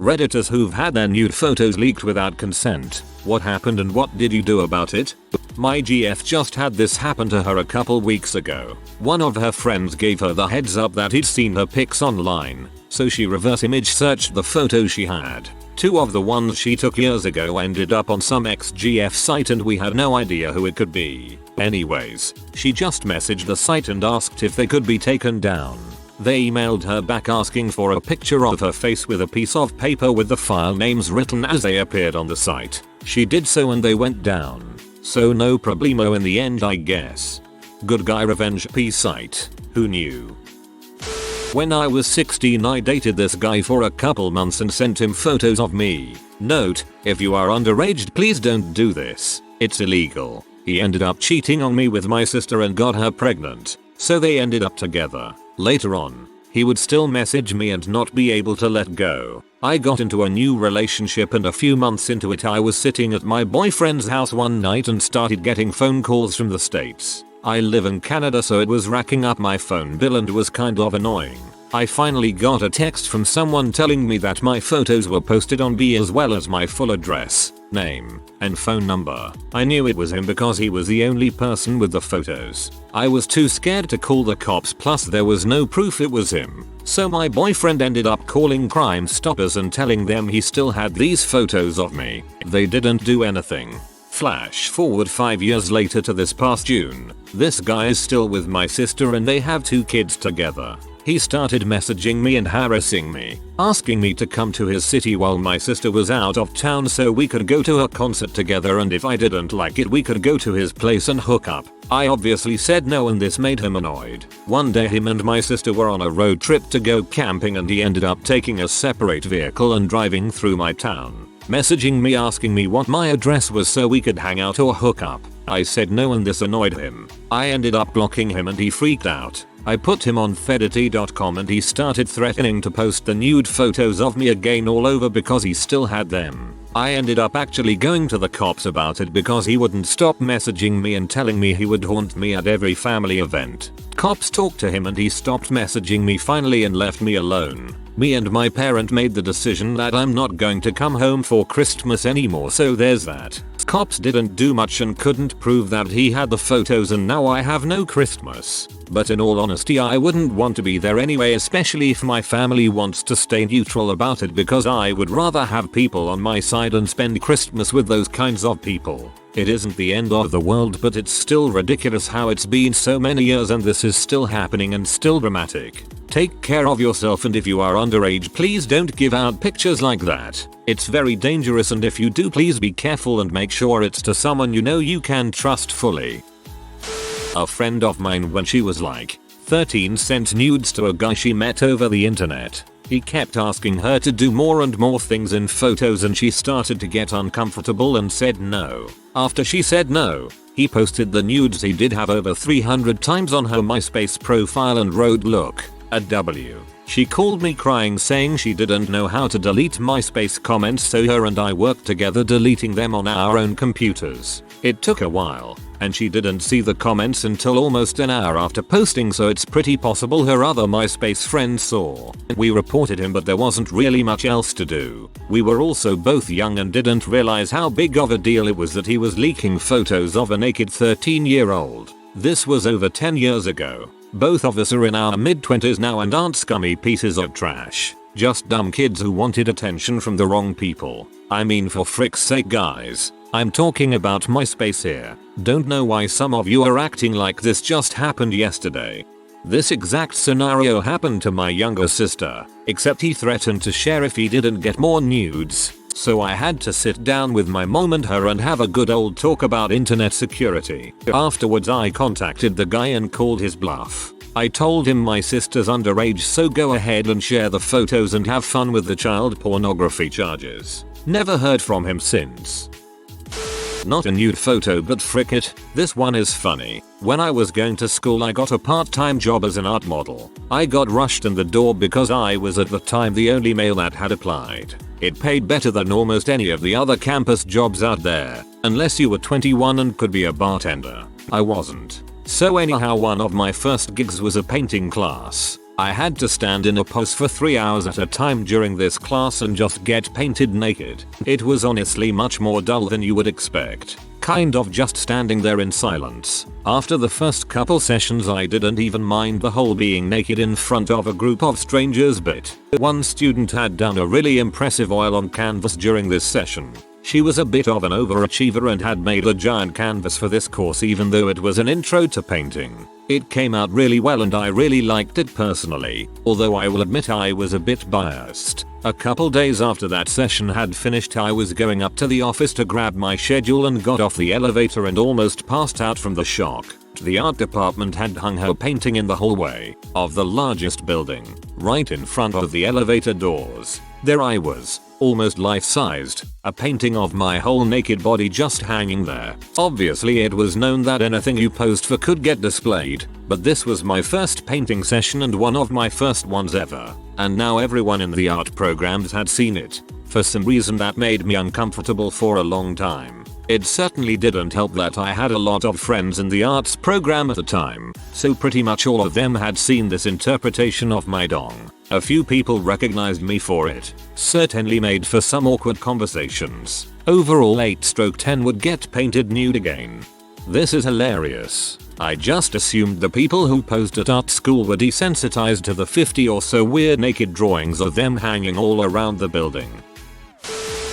Redditors who've had their nude photos leaked without consent. What happened and what did you do about it? My GF just had this happen to her a couple weeks ago. One of her friends gave her the heads up that he'd seen her pics online, so she reverse image searched the photos she had. Two of the ones she took years ago ended up on some ex-GF site and we had no idea who it could be. Anyways, she just messaged the site and asked if they could be taken down. They emailed her back asking for a picture of her face with a piece of paper with the file names written as they appeared on the site. She did so and they went down. So no problemo in the end, I guess. Good guy revenge P site. Who knew? When I was 16 I dated this guy for a couple months and sent him photos of me. Note, if you are underage please don't do this. It's illegal. He ended up cheating on me with my sister and got her pregnant. So they ended up together. Later on, he would still message me and not be able to let go. I got into a new relationship and a few months into it I was sitting at my boyfriend's house one night and started getting phone calls from the States. I live in Canada so it was racking up my phone bill and was kind of annoying. I finally got a text from someone telling me that my photos were posted on B as well as my full address, name, and phone number. I knew it was him because he was the only person with the photos. I was too scared to call the cops plus there was no proof it was him. So my boyfriend ended up calling Crime Stoppers and telling them he still had these photos of me. They didn't do anything. Flash forward 5 years later to this past June. This guy is still with my sister and they have 2 kids together. He started messaging me and harassing me, asking me to come to his city while my sister was out of town so we could go to a concert together and if I didn't like it we could go to his place and hook up. I obviously said no and this made him annoyed. One day him and my sister were on a road trip to go camping and he ended up taking a separate vehicle and driving through my town, messaging me asking me what my address was so we could hang out or hook up. I said no and this annoyed him. I ended up blocking him and he freaked out. I put him on Fedity.com and he started threatening to post the nude photos of me again all over because he still had them. I ended up actually going to the cops about it because he wouldn't stop messaging me and telling me he would haunt me at every family event. Cops talked to him and he stopped messaging me finally and left me alone. Me and my parent made the decision that I'm not going to come home for Christmas anymore so there's that. Cops didn't do much and couldn't prove that he had the photos and now I have no Christmas. But in all honesty I wouldn't want to be there anyway especially if my family wants to stay neutral about it because I would rather have people on my side and spend Christmas with those kinds of people. It isn't the end of the world but it's still ridiculous how it's been so many years and this is still happening and still dramatic. Take care of yourself and if you are underage please don't give out pictures like that. It's very dangerous and if you do please be careful and make sure it's to someone you know you can trust fully. A friend of mine when she was like 13 sent nudes to a guy she met over the internet. He kept asking her to do more and more things in photos and she started to get uncomfortable and said no. After she said no, he posted the nudes he did have over 300 times on her MySpace profile and wrote look, a W. She called me crying saying she didn't know how to delete MySpace comments so her and I worked together deleting them on our own computers. It took a while, and she didn't see the comments until almost an hour after posting so it's pretty possible her other MySpace friends saw. We reported him but there wasn't really much else to do. We were also both young and didn't realize how big of a deal it was that he was leaking photos of a naked 13-year-old. This was over 10 years ago. Both of us are in our mid-20s now and aren't scummy pieces of trash. Just dumb kids who wanted attention from the wrong people. I mean for frick's sake guys. I'm talking about MySpace here. Don't know why some of you are acting like this just happened yesterday. This exact scenario happened to my younger sister, except he threatened to share if he didn't get more nudes. So I had to sit down with my mom and her and have a good old talk about internet security. Afterwards I contacted the guy and called his bluff. I told him my sister's underage so go ahead and share the photos and have fun with the child pornography charges. Never heard from him since. Not a nude photo but frick it, this one is funny. When I was going to school I got a part-time job as an art model. I got rushed in the door because I was at the time the only male that had applied. It paid better than almost any of the other campus jobs out there, unless you were 21 and could be a bartender. I wasn't. So anyhow one of my first gigs was a painting class. I had to stand in a pose for 3 hours at a time during this class and just get painted naked. It was honestly much more dull than you would expect. Kind of just standing there in silence. After the first couple sessions I didn't even mind the whole being naked in front of a group of strangers bit. One student had done a really impressive oil on canvas during this session. She was a bit of an overachiever and had made a giant canvas for this course even though it was an intro to painting. It came out really well and I really liked it personally, although I will admit I was a bit biased. A couple days after that session had finished I was going up to the office to grab my schedule and got off the elevator and almost passed out from the shock. The art department had hung her painting in the hallway of the largest building, right in front of the elevator doors. There I was, almost life-sized, a painting of my whole naked body just hanging there. Obviously it was known that anything you posed for could get displayed, but this was my first painting session and one of my first ones ever, and now everyone in the art programs had seen it. For some reason that made me uncomfortable for a long time. It certainly didn't help that I had a lot of friends in the arts program at the time, so pretty much all of them had seen this interpretation of my dong. A few people recognized me for it. Certainly made for some awkward conversations. Overall 8/10 would get painted nude again. This is hilarious. I just assumed the people who posed at art school were desensitized to the 50 or so weird naked drawings of them hanging all around the building.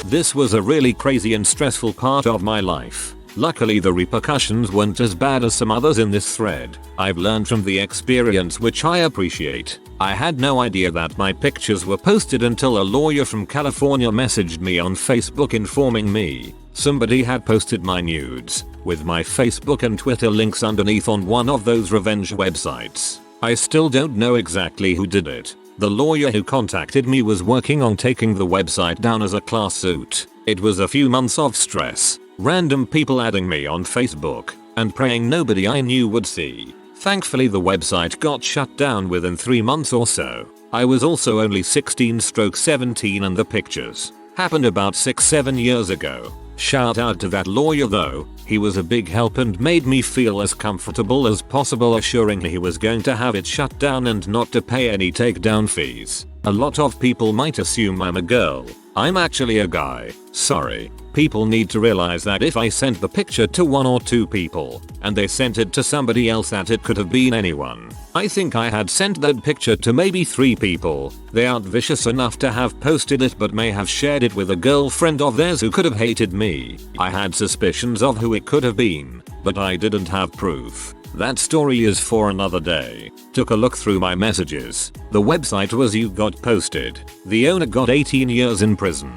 This was a really crazy and stressful part of my life. Luckily the repercussions weren't as bad as some others in this thread. I've learned from the experience, which I appreciate. I had no idea that my pictures were posted until a lawyer from California messaged me on Facebook informing me somebody had posted my nudes with my Facebook and Twitter links underneath on one of those revenge websites. I still don't know exactly who did it. The lawyer who contacted me was working on taking the website down as a class suit. It was a few months of stress, random people adding me on Facebook, and praying nobody I knew would see. Thankfully the website got shut down within 3 months or so. I was also only 16/17 and the pictures happened about 6-7 years ago. Shout out to that lawyer though, he was a big help and made me feel as comfortable as possible, assuring he was going to have it shut down and not to pay any takedown fees. A lot of people might assume I'm a girl. I'm actually a guy. Sorry. People need to realize that if I sent the picture to 1 or 2 people, and they sent it to somebody else, that it could have been anyone. I think I had sent that picture to maybe 3 people. They aren't vicious enough to have posted it but may have shared it with a girlfriend of theirs who could have hated me. I had suspicions of who it could have been, but I didn't have proof. That story is for another day. Took a look through my messages. The website was you got posted. The owner got 18 years in prison.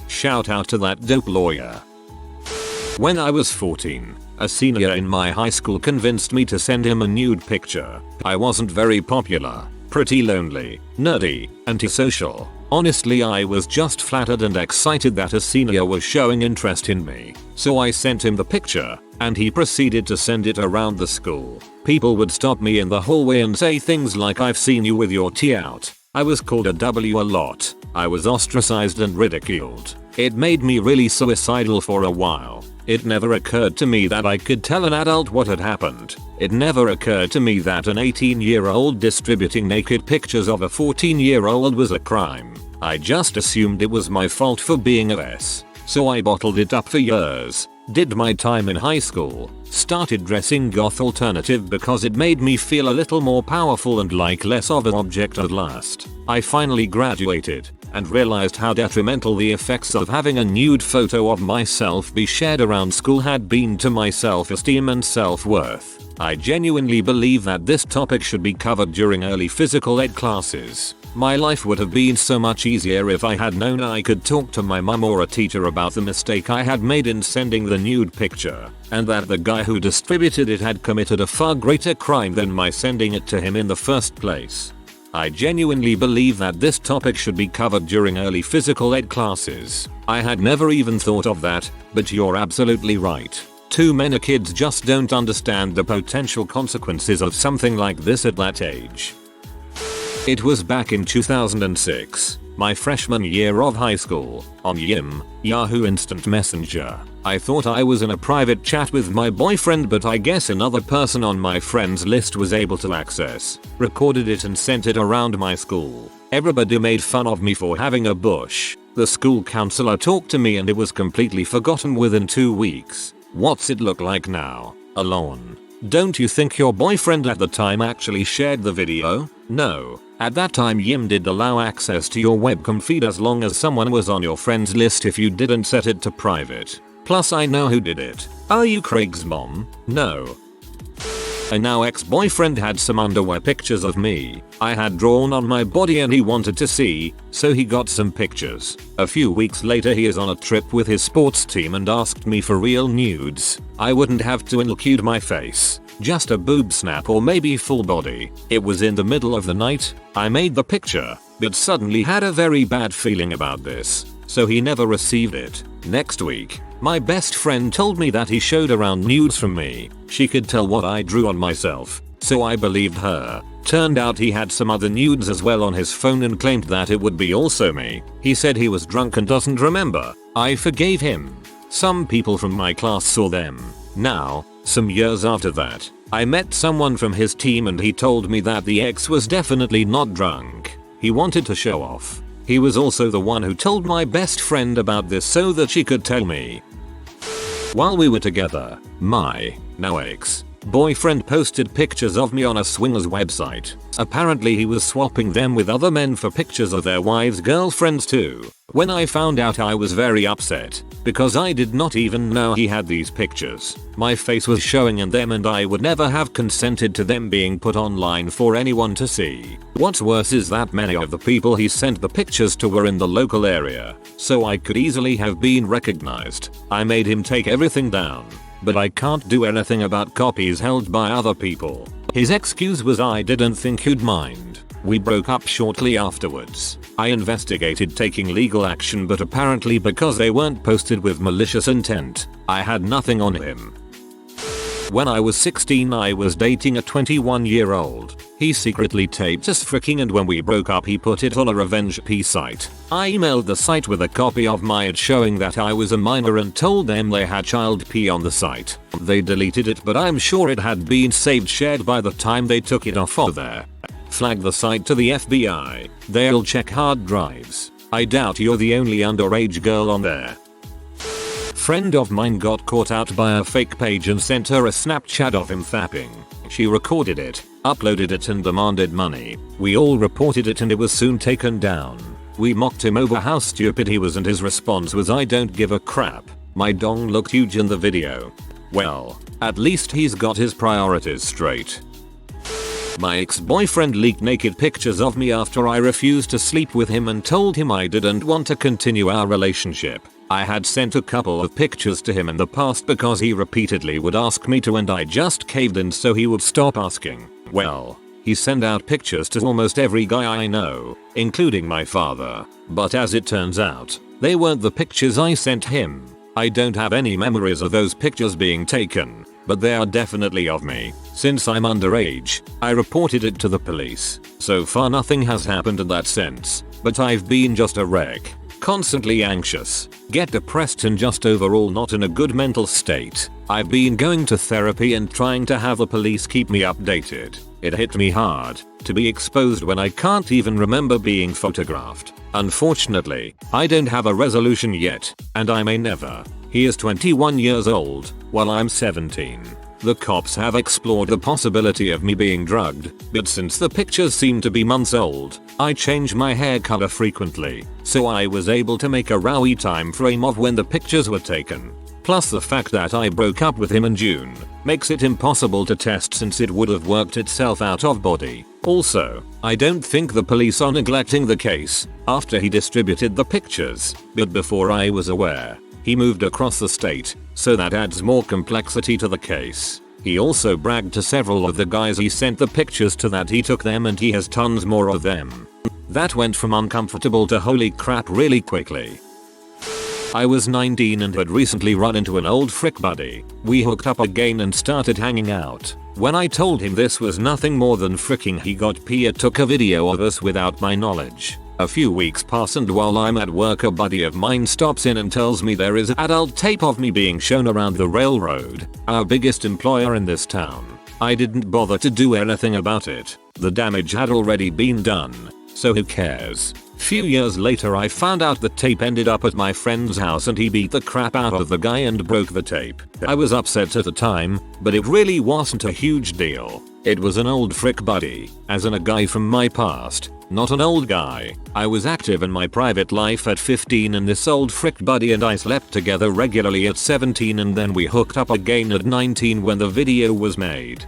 Shout out to that dope lawyer. When I was 14, a senior in my high school convinced me to send him a nude picture. I wasn't very popular, pretty lonely, nerdy, antisocial. Honestly, I was just flattered and excited that a senior was showing interest in me. So I sent him the picture, and he proceeded to send it around the school. People would stop me in the hallway and say things like, "I've seen you with your T out." I was called a W a lot. I was ostracized and ridiculed. It made me really suicidal for a while. It never occurred to me that I could tell an adult what had happened. It never occurred to me that an 18-year-old distributing naked pictures of a 14-year-old was a crime. I just assumed it was my fault for being a mess. So I bottled it up for years. Did my time in high school. Started dressing goth alternative because it made me feel a little more powerful and like less of an object at last. I finally graduated and realized how detrimental the effects of having a nude photo of myself be shared around school had been to my self-esteem and self-worth. I genuinely believe that this topic should be covered during early physical ed classes. My life would have been so much easier if I had known I could talk to my mum or a teacher about the mistake I had made in sending the nude picture, and that the guy who distributed it had committed a far greater crime than my sending it to him in the first place. I genuinely believe that this topic should be covered during early physical ed classes. I had never even thought of that, but you're absolutely right. Too many kids just don't understand the potential consequences of something like this at that age. It was back in 2006. my freshman year of high school, on Yahoo Instant Messenger. I thought I was in a private chat with my boyfriend, but I guess another person on my friends list was able to access, recorded it and sent it around my school. Everybody made fun of me for having a bush. The school counselor talked to me and it was completely forgotten within 2 weeks. What's it look like now? A lawn. Don't you think your boyfriend at the time actually shared the video? No. At that time Yim did allow access to your webcam feed as long as someone was on your friends list if you didn't set it to private. Plus I know who did it. Are you Craig's mom? No. A now ex-boyfriend had some underwear pictures of me I had drawn on my body and he wanted to see, so he got some pictures. A few weeks later he is on a trip with his sports team and asked me for real nudes. I wouldn't have to include my face, just a boob snap or maybe full body. It was in the middle of the night. I made the picture, but suddenly had a very bad feeling about this, so he never received it. Next week, my best friend told me that he showed around nudes from me. She could tell what I drew on myself, so I believed her. Turned out he had some other nudes as well on his phone and claimed that it would be also me. He said he was drunk and doesn't remember. I forgave him. Some people from my class saw them. Now, some years after that, I met someone from his team and he told me that the ex was definitely not drunk. He wanted to show off. He was also the one who told my best friend about this so that she could tell me. While we were together, my now ex boyfriend posted pictures of me on a swingers website. Apparently he was swapping them with other men for pictures of their wives' girlfriends too. When I found out I was very upset, because I did not even know he had these pictures. My face was showing in them and I would never have consented to them being put online for anyone to see. What's worse is that many of the people he sent the pictures to were in the local area, so I could easily have been recognized. I made him take everything down, but I can't do anything about copies held by other people. His excuse was I didn't think he'd mind. We broke up shortly afterwards. I investigated taking legal action, but apparently because they weren't posted with malicious intent, I had nothing on him. When I was 16 I was dating a 21-year-old. He secretly taped us freaking and when we broke up he put it on a revenge P site. I emailed the site with a copy of my ad showing that I was a minor and told them they had child P on the site. They deleted it, but I'm sure it had been saved shared by the time they took it off of there. Flag the site to the FBI. They'll check hard drives. I doubt you're the only underage girl on there. Friend of mine got caught out by a fake page and sent her a Snapchat of him fapping. She recorded it, uploaded it and demanded money. We all reported it and it was soon taken down. We mocked him over how stupid he was and his response was I don't give a crap. My dong looked huge in the video. Well, at least he's got his priorities straight. My ex-boyfriend leaked naked pictures of me after I refused to sleep with him and told him I didn't want to continue our relationship. I had sent a couple of pictures to him in the past because he repeatedly would ask me to and I just caved in so he would stop asking. Well, he sent out pictures to almost every guy I know, including my father. But as it turns out, they weren't the pictures I sent him. I don't have any memories of those pictures being taken, but they are definitely of me. Since I'm underage, I reported it to the police. So far nothing has happened in that sense, but I've been just a wreck. Constantly anxious, get depressed and just overall not in a good mental state. I've been going to therapy and trying to have the police keep me updated. It hit me hard to be exposed when I can't even remember being photographed. Unfortunately, I don't have a resolution yet, and I may never. He is 21 years old, while I'm 17. The cops have explored the possibility of me being drugged, but since the pictures seem to be months old, I change my hair color frequently, so I was able to make a rowy time frame of when the pictures were taken. Plus the fact that I broke up with him in June makes it impossible to test since it would have worked itself out of body. Also, I don't think the police are neglecting the case after he distributed the pictures, but before I was aware, he moved across the state, so that adds more complexity to the case. He also bragged to several of the guys he sent the pictures to that he took them and he has tons more of them. That went from uncomfortable to holy crap really quickly. I was 19 and had recently run into an old frick buddy. We hooked up again and started hanging out. When I told him this was nothing more than fricking he got Pia took a video of us without my knowledge. A few weeks pass and while I'm at work a buddy of mine stops in and tells me there is adult tape of me being shown around the railroad, our biggest employer in this town. I didn't bother to do anything about it. The damage had already been done, so who cares? Few years later I found out the tape ended up at my friend's house and he beat the crap out of the guy and broke the tape. I was upset at the time, but it really wasn't a huge deal. It was an old frick buddy, as in a guy from my past, not an old guy. I was active in my private life at 15 and this old frick buddy and I slept together regularly at 17 and then we hooked up again at 19 when the video was made.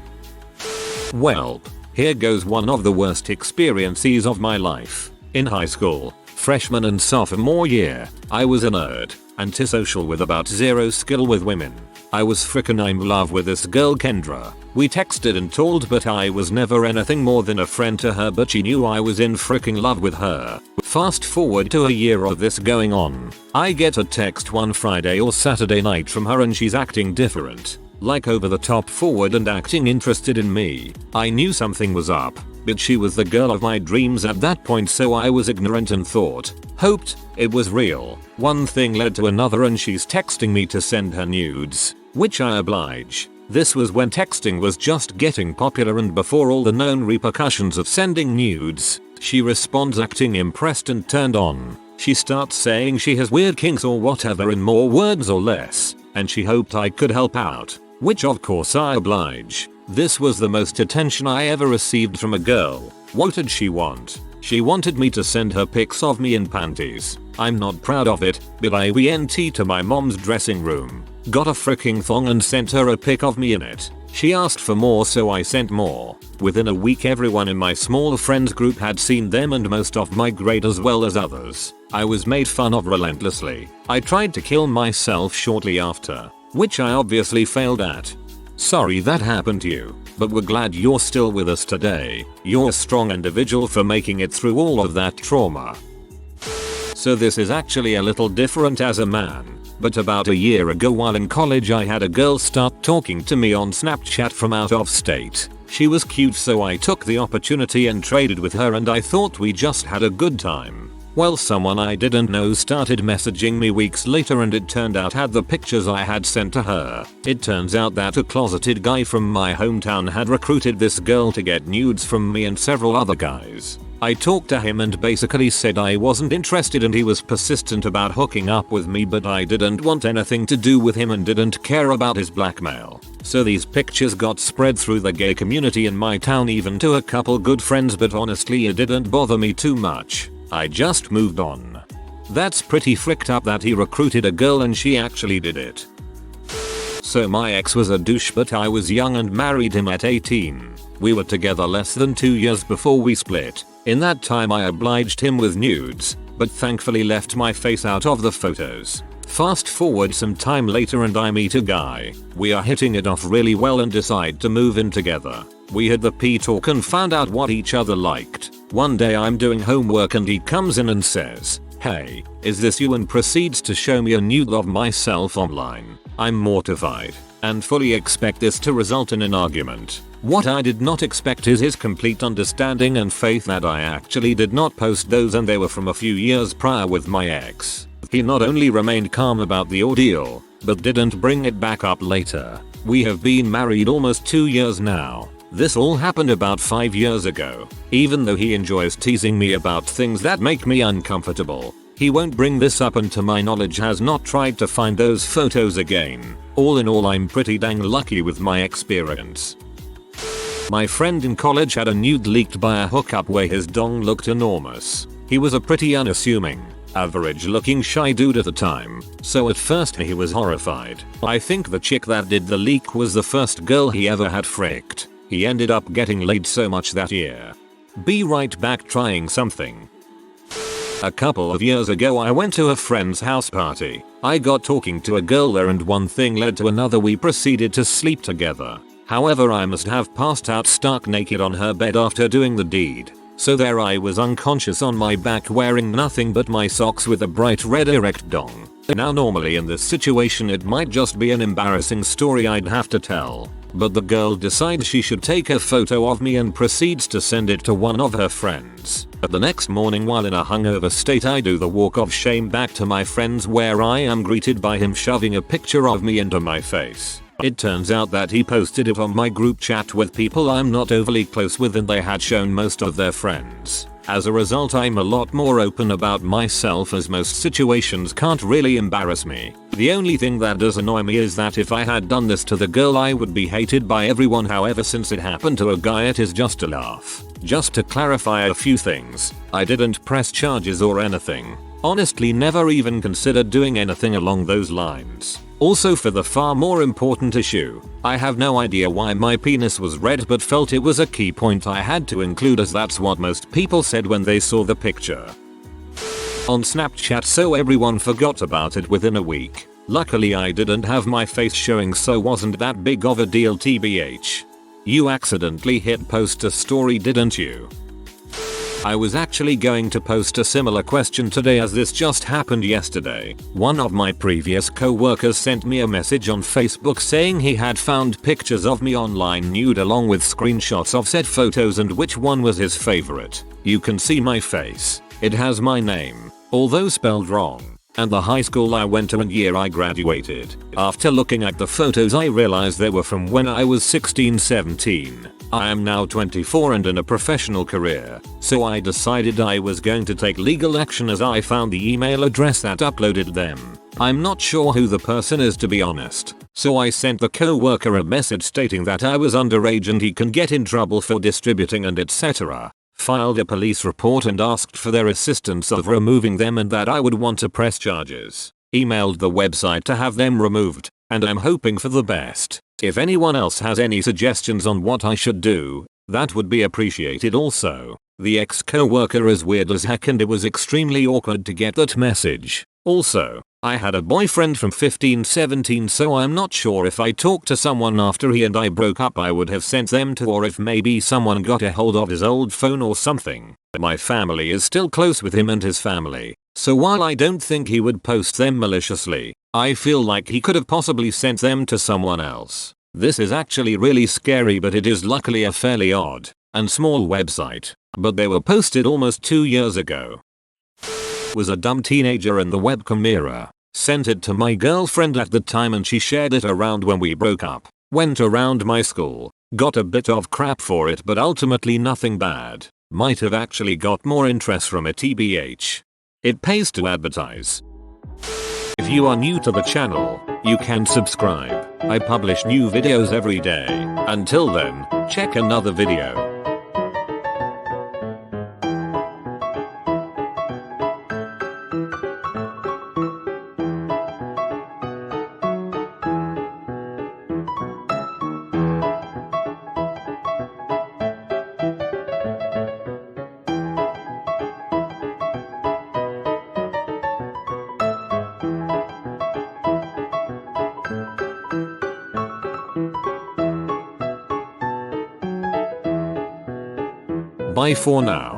Well, here goes one of the worst experiences of my life. In high school, freshman and sophomore year, I was a nerd, antisocial with about zero skill with women. I was frickin' in love with this girl Kendra. We texted and talked but I was never anything more than a friend to her but she knew I was in fricking love with her. Fast forward to a year of this going on. I get a text one Friday or Saturday night from her and she's acting different. Like over the top forward and acting interested in me. I knew something was up, but she was the girl of my dreams at that point so I was ignorant and hoped it was real. One thing led to another and she's texting me to send her nudes, which I oblige. This was when texting was just getting popular and before all the known repercussions of sending nudes. She responds acting impressed and turned on. She starts saying she has weird kinks or whatever in more words or less, and she hoped I could help out. Which of course I oblige. This was the most attention I ever received from a girl. What did she want? She wanted me to send her pics of me in panties. I'm not proud of it, but I went to my mom's dressing room, got a freaking thong and sent her a pic of me in it. She asked for more so I sent more. Within a week everyone in my small friends group had seen them and most of my grade as well as others. I was made fun of relentlessly. I tried to kill myself shortly after, which I obviously failed at. Sorry that happened to you, but we're glad you're still with us today. You're a strong individual for making it through all of that trauma. So this is actually a little different as a man, but about a year ago while in college I had a girl start talking to me on Snapchat from out of state. She was cute so I took the opportunity and traded with her and I thought we just had a good time. Well, someone I didn't know started messaging me weeks later and it turned out had the pictures I had sent to her. It turns out that a closeted guy from my hometown had recruited this girl to get nudes from me and several other guys. I talked to him and basically said I wasn't interested and he was persistent about hooking up with me but I didn't want anything to do with him and didn't care about his blackmail. So these pictures got spread through the gay community in my town even to a couple good friends but honestly it didn't bother me too much. I just moved on. That's pretty fricked up that he recruited a girl and she actually did it. So my ex was a douche but I was young and married him at 18. We were together less than 2 years before we split. In that time I obliged him with nudes, but thankfully left my face out of the photos. Fast forward some time later and I meet a guy. We are hitting it off really well and decide to move in together. We had the P-talk and found out what each other liked. One day I'm doing homework and he comes in and says, "Hey, is this you?" and proceeds to show me a nude of myself online. I'm mortified and fully expect this to result in an argument. What I did not expect is his complete understanding and faith that I actually did not post those and they were from a few years prior with my ex. He not only remained calm about the ordeal, but didn't bring it back up later. We have been married almost 2 years now. This all happened about 5 years ago. Even though he enjoys teasing me about things that make me uncomfortable, he won't bring this up and to my knowledge has not tried to find those photos again. All in all I'm pretty dang lucky with my experience. My friend in college had a nude leaked by a hookup where his dong looked enormous. He was a pretty unassuming, average looking shy dude at the time, so at first he was horrified. I think the chick that did the leak was the first girl he ever had fricked. He ended up getting laid so much that year. Be right back trying something. A couple of years ago I went to a friend's house party. I got talking to a girl there and one thing led to another. We proceeded to sleep together. However, I must have passed out stark naked on her bed after doing the deed. So there I was unconscious on my back wearing nothing but my socks with a bright red erect dong. Now normally in this situation it might just be an embarrassing story I'd have to tell, but the girl decides she should take a photo of me and proceeds to send it to one of her friends. The next morning while in a hungover state I do the walk of shame back to my friends where I am greeted by him shoving a picture of me into my face. It turns out that he posted it on my group chat with people I'm not overly close with and they had shown most of their friends. As a result I'm a lot more open about myself as most situations can't really embarrass me. The only thing that does annoy me is that if I had done this to the girl I would be hated by everyone, however since it happened to a guy it is just a laugh. Just to clarify a few things, I didn't press charges or anything. Honestly never even considered doing anything along those lines. Also for the far more important issue, I have no idea why my penis was red but felt it was a key point I had to include as that's what most people said when they saw the picture on Snapchat, so everyone forgot about it within a week. Luckily I didn't have my face showing so wasn't that big of a deal tbh. You accidentally hit post a story didn't you? I was actually going to post a similar question today as this just happened yesterday. One of my previous co-workers sent me a message on Facebook saying he had found pictures of me online nude along with screenshots of said photos and which one was his favorite. You can see my face. It has my name, although spelled wrong, and the high school I went to and year I graduated. After looking at the photos I realized they were from when I was 16-17. I am now 24 and in a professional career, so I decided I was going to take legal action as I found the email address that uploaded them. I'm not sure who the person is to be honest, so I sent the co-worker a message stating that I was underage and he can get in trouble for distributing and etc. Filed a police report and asked for their assistance of removing them and that I would want to press charges. Emailed the website to have them removed, and I'm hoping for the best. If anyone else has any suggestions on what I should do, that would be appreciated also. The ex-co-worker is weird as heck and it was extremely awkward to get that message. Also, I had a boyfriend from 15-17 so I'm not sure if I talked to someone after he and I broke up I would have sent them to, or if maybe someone got a hold of his old phone or something. My family is still close with him and his family, so while I don't think he would post them maliciously, I feel like he could have possibly sent them to someone else. This is actually really scary but it is luckily a fairly odd and small website, but they were posted almost 2 years ago. Was a dumb teenager in the webcam era. Sent it to my girlfriend at the time and she shared it around when we broke up. Went around my school. Got a bit of crap for it but ultimately nothing bad. Might have actually got more interest from it tbh. It pays to advertise. If you are new to the channel, you can subscribe. I publish new videos every day. Until then, check another video. Bye for now.